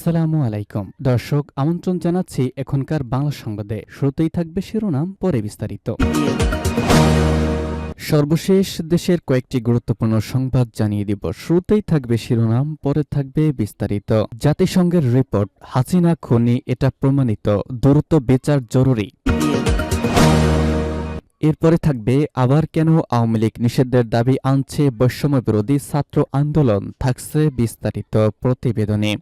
আসসালামু আলাইকুম দর্শক, আমন্ত্রণ জানাচ্ছি এখনকার বাংলা সংবাদে। শুরুতেই থাকবে শিরোনাম, পরে বিস্তারিত। সর্বশেষ দেশের কয়েকটি গুরুত্বপূর্ণ সংবাদ জানিয়ে দিব। শুরুতেই থাকবে শিরোনাম, পরে থাকবে বিস্তারিত। জাতিসংঘের রিপোর্ট, হাসিনা খুনি, এটা প্রমাণিত, দ্রুত বিচার জরুরি। এরপরে থাকবে আবার কেন আওয়ামী লীগ নিষিদ্ধের দাবি আনছে বৈষম্য বিরোধী ছাত্র আন্দোলন, থাকছে বিস্তারিত প্রতিবেদনে।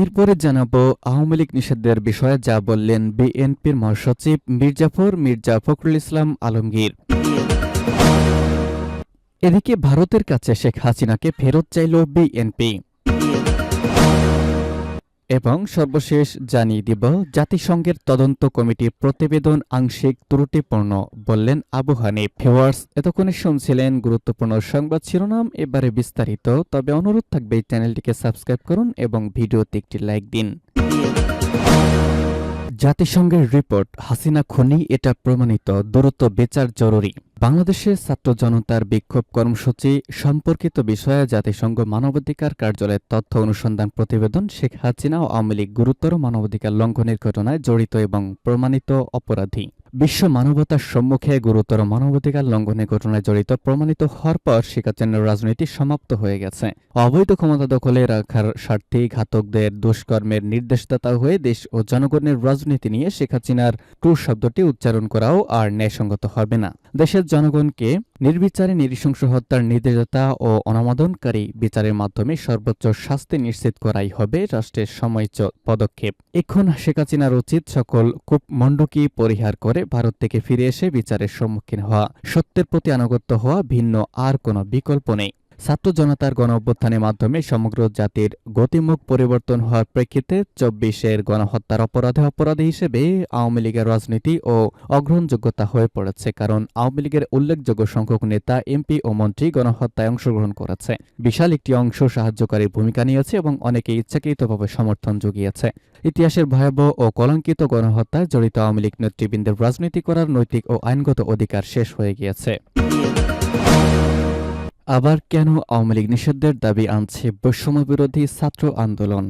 এরপরে জানাবো আওয়ামী লীগ নিষিদ্ধের বিষয়ে যা বললেন বিএনপির মহাসচিব মির্জা ফখরুল ইসলাম আলমগীর। এদিকে ভারতের কাছে শেখ হাসিনাকে ফেরত চাইল বিএনপি। এবং সর্বশেষ জানিয়ে দিব জাতিসংঘের তদন্ত কমিটির প্রতিবেদন আংশিক ত্রুটিপূর্ণ, বললেন আবু হানিফ। ভিউয়ার্স, এতক্ষণে শুনছিলেন গুরুত্বপূর্ণ সংবাদ শিরোনাম, এবারে বিস্তারিত। তবে অনুরোধ থাকবে এই চ্যানেলটিকে সাবস্ক্রাইব করুন এবং ভিডিওতে একটি লাইক দিন। জাতিসংঘের রিপোর্ট, হাসিনা খুনি, এটা প্রমাণিত, দ্রুত বিচার জরুরি। বাংলাদেশের ছাত্র জনতার বিক্ষোভ কর্মসূচি সম্পর্কিত বিষয়ে জাতিসংঘ মানবাধিকার কার্যালয়ের তথ্য অনুসন্ধান প্রতিবেদন, শেখ হাসিনা ও আওয়ামী লীগ গুরুতর মানবাধিকার লঙ্ঘনের ঘটনায় জড়িত এবং প্রমাণিত অপরাধী। বিশ্ব মানবতার সম্মুখে গুরুতর মানবাধিকার লঙ্ঘনের ঘটনায় জড়িত প্রমাণিত হওয়ার পর শেখ হাসিনার রাজনীতি সমাপ্ত হয়ে গেছে। অবৈধ ক্ষমতা দখলে রাখার স্বার্থে ঘাতকদের দুষ্কর্মের নির্দেশদাতা হয়ে দেশ ও জনগণের রাজনীতি নিয়ে শেখ হাসিনার ক্রুর শব্দটি উচ্চারণ করাও আর ন্যায়সঙ্গত হবে না। দেশের জনগণকে নির্বিচারে নৃশংস হত্যার নির্দেশদাতা ও অনুমোদনকারী বিচারের মাধ্যমে সর্বোচ্চ শাস্তি নিশ্চিত করাই হবে রাষ্ট্রের সময়োচিত পদক্ষেপ। এখন শেখ হাসিনার উচিত সকল কূপমণ্ডকি পরিহার করে ভারত থেকে ফিরে এসে বিচারের সম্মুখীন হওয়া, সত্যের প্রতি আনুগত্য হওয়া, ভিন্ন আর কোনো বিকল্প নেই। ছাত্র জনতার গণ অভ্যুত্থানের মাধ্যমে সমগ্র জাতির গতিমুখ পরিবর্তন হওয়ার প্রেক্ষিতে ২৪-এর গণহত্যার অপরাধী হিসেবে আওয়ামী লীগের রাজনীতি ও অগ্রহণযোগ্যতা হয়ে পড়েছে, কারণ আওয়ামী লীগের উল্লেখযোগ্য সংখ্যক নেতা, এমপি ও মন্ত্রী গণহত্যায় অংশগ্রহণ করেছে। বিশাল একটি অংশ সাহায্যকারী ভূমিকা নিয়েছে এবং অনেকে ইচ্ছাকৃতভাবে সমর্থন জুগিয়েছে। ইতিহাসের ভয়াবহ ও কলঙ্কিত গণহত্যায় জড়িত আওয়ামী লীগ নেতৃবৃন্দের রাজনীতি করার নৈতিক ও আইনগত অধিকার শেষ হয়ে গিয়েছে। আবার কেন আওয়ামী লীগ নিষিদ্ধের দাবি আনছে বৈষম্য বিরোধী ছাত্র আন্দোলন?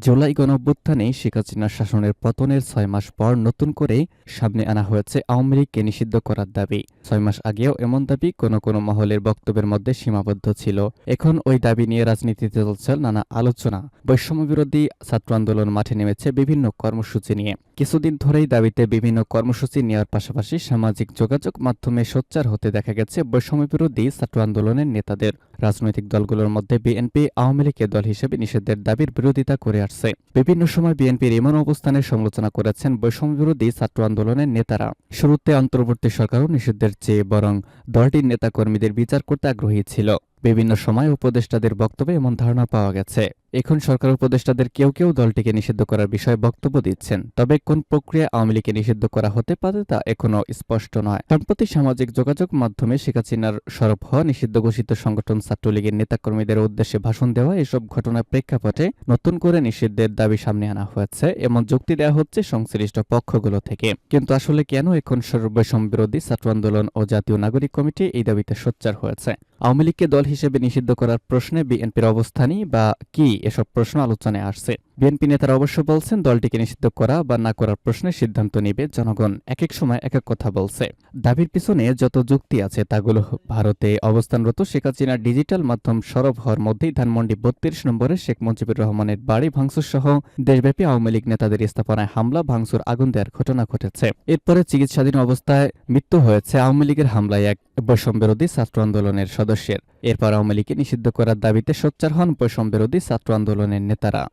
জুলাই গণঅভ্যুত্থানে শেখ হাসিনার শাসনের পতনের ৬ মাস পর নতুন করে সামনে আনা হয়েছে আওয়ামী লীগকে নিষিদ্ধ করার দাবি। ৬ মাস আগেও এমন দাবি কোনো কোনো মহলের বক্তব্যের মধ্যে সীমাবদ্ধ ছিল। এখন ওই দাবি নিয়ে রাজনীতিতে চলছে নানা আলোচনা। বৈষম্য বিরোধী ছাত্র আন্দোলন মাঠে নেমেছে বিভিন্ন কর্মসূচি নিয়ে। কিছুদিন ধরেই দাবিতে বিভিন্ন কর্মসূচি নেওয়ার পাশাপাশি সামাজিক যোগাযোগ মাধ্যমে সোচ্চার হতে দেখা গেছে বৈষম্য বিরোধী ছাত্র আন্দোলনের নেতাদের। রাজনৈতিক দলগুলোর মধ্যে বিএনপি আওয়ামী লীগের দল হিসেবে নিষিদ্ধের দাবির বিরোধিতা করে আসছে। বিভিন্ন সময় বিএনপির এমন অবস্থানের সমালোচনা করেছেন বৈষম্য বিরোধী ছাত্র আন্দোলনের নেতারা। শুরুতে অন্তর্বর্তী সরকারও নিষিদ্ধের চেয়ে বরং দলটির নেতাকর্মীদের বিচার করতে আগ্রহী ছিল। বিভিন্ন সময় উপদেষ্টাদের বক্তব্যে এমন ধারণা পাওয়া গেছে। এখন সরকার উপদেষ্টাদের কেউ কেউ দলটিকে নিষিদ্ধ করার বিষয়ে বক্তব্য দিচ্ছেন। তবে কোন প্রক্রিয়া আওয়ামী লীগকে নিষিদ্ধ করা হতে পারে তা এখনও স্পষ্ট নয়। সম্প্রতি সামাজিক যোগাযোগ মাধ্যমে শেখ হাসিনার সরব হওয়া নিষিদ্ধ ঘোষিত সংগঠন ছাত্রলীগের নেতাকর্মীদের উদ্দেশ্যে ভাষণ দেওয়া, এসব ঘটনার প্রেক্ষাপটে নতুন করে নিষিদ্ধের দাবি সামনে আনা হয়েছে, এমন যুক্তি দেওয়া হচ্ছে সংশ্লিষ্ট পক্ষগুলো থেকে। কিন্তু আসলে কেন এখন বৈষম্য বিরোধী ছাত্র আন্দোলন ও জাতীয় নাগরিক কমিটি এই দাবিতে সোচ্চার হয়েছে? আওয়ামী লীগকে দল হিসেবে নিষিদ্ধ করার প্রশ্নে বিএনপির অবস্থানই বা কি, এসব প্রশ্ন আলোচনায় আসছে। বিএনপি নেতারা অবশ্য বলছেন দলটিকে নিষিদ্ধ করা বা না করার প্রশ্নে সিদ্ধান্ত নেবে জনগণ। এক এক সময় এক এক কথা বলছে। দাবির পিছনে যত যুক্তি আছে তাগুলো ভারতে অবস্থানরত শেখ হাসিনার ডিজিটাল মাধ্যম সরব হওয়ার মধ্যেই ধানমন্ডি ৩২ নম্বরে শেখ মুজিবুর রহমানের বাড়ি ভাঙচুর সহ দেশব্যাপী আওয়ামী লীগ নেতাদের স্থাপনায় হামলা, ভাঙচুর, আগুন দেওয়ার ঘটনা ঘটেছে। এরপরে চিকিৎসাধীন অবস্থায় মৃত্যু হয়েছে আওয়ামী লীগের হামলায় এক বৈষম্য বিরোধী ছাত্র আন্দোলনের সদস্যের। এরপর আওয়ামী লীগকে নিষিদ্ধ করার দাবিতে সোচ্চার হন বৈষম্য বিরোধী ছাত্র আন্দোলনের নেতারা।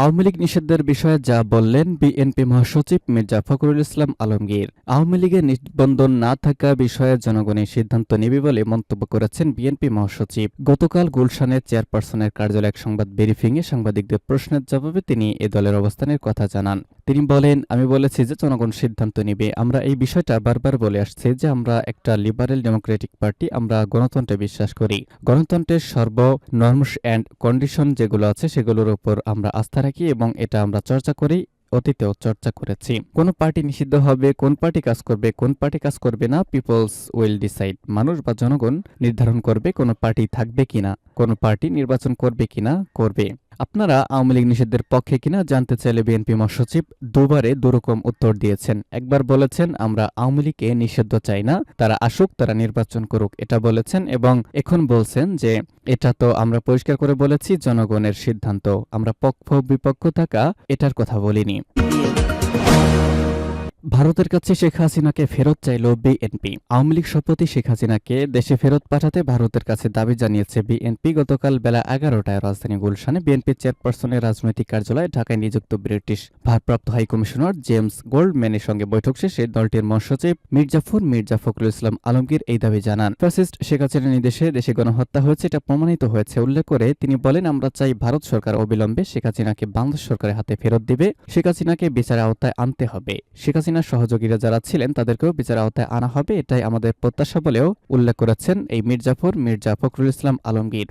আওয়ামী লীগ নিষিদ্ধের বিষয়ে যা বললেন বিএনপি মহাসচিব মির্জা ফখরুল ইসলাম আলমগীর। আওয়ামী লীগের নিবন্ধন না থাকা বিষয়ে জনগণের সিদ্ধান্ত নেবে বলে মন্তব্য করেছেন বিএনপি মহাসচিব। গতকাল গুলশানের চেয়ারপারসনের কার্যালয়ে এক সংবাদ ব্রিফিংয়ে সাংবাদিকদের প্রশ্নের জবাবে তিনি এ দলের অবস্থানের কথা জানান। তিনি বলেন, আমি বলেছি যে জনগণ সিদ্ধান্ত নেবে। আমরা এই বিষয়টা বারবার বলে আসছি যে আমরা একটা লিবারেল ডেমোক্রেটিক পার্টি, আমরা গণতন্ত্রে বিশ্বাস করি। গণতন্ত্রের সর্ব নর্মস অ্যান্ড কন্ডিশন যেগুলো আছে সেগুলোর উপর আমরা আস্থা রাখি এবং এটা আমরা চর্চা করি অতীতেও চর্চা করেছি। কোন পার্টি নিষিদ্ধ হবে, কোন পার্টি কাজ করবে, কোন পার্টি কাজ করবে না, পিপলস উইল ডিসাইড। মানুষ বা জনগণ নির্ধারণ করবে কোন পার্টি থাকবে কিনা, কোন পার্টি নির্বাচন করবে কিনা করবে। আপনারা আওয়ামী লীগ নিষিদ্ধের পক্ষে কিনা জানতে চাইলে বিএনপি মহাসচিব দুবারে দুরকম উত্তর দিয়েছেন। একবার বলেছেন আমরা আওয়ামী লীগকে নিষিদ্ধ চাই না, তারা আসুক, তারা নির্বাচন করুক, এটা বলেছেন। এবং এখন বলছেন যে এটা তো আমরা পরিষ্কার করে বলেছি জনগণের সিদ্ধান্ত, আমরা পক্ষ বিপক্ষ থাকা এটার কথা বলিনি। ভারতের কাছে শেখ হাসিনাকে ফেরত চাইল বিএনপি। আওয়ামী লীগ সভাপতি শেখ হাসিনাকে দেশে ফেরত পাঠাতে ভারতের কাছে দাবি জানিয়েছে বিএনপি। গতকাল বেলা 11টায় রাজধানী গুলশানে বিএনপি চেয়ারপারসনের রাজনৈতিক কার্যালয়ে ঢাকায় নিযুক্ত ব্রিটিশ ভারপ্রাপ্ত হাইকমিশনার জেমস গোল্ডম্যানের সঙ্গে বৈঠক শেষে দলটির মহাসচিব মির্জা ফখরুল ইসলাম আলমগীর এই দাবি জানান। ফ্যাসিস্ট শেখ হাসিনার নির্দেশে দেশে গণহত্যা হয়েছে, এটা প্রমাণিত হয়েছে উল্লেখ করে তিনি বলেন, আমরা চাই ভারত সরকার অবিলম্বে শেখ হাসিনাকে বাংলাদেশ সরকারের হাতে ফেরত দিবে। শেখ হাসিনাকে বিচারের আওতায় আনতে হবে। শেখ হাসিনার সহযোগীরা যারা ছিলেন তাদেরকেও বিচারের আওতায় আনা হবে, এটাই আমাদের প্রত্যাশা বলেও উল্লেখ করেছেন এই মির্জা ফখরুল ইসলাম আলমগীর।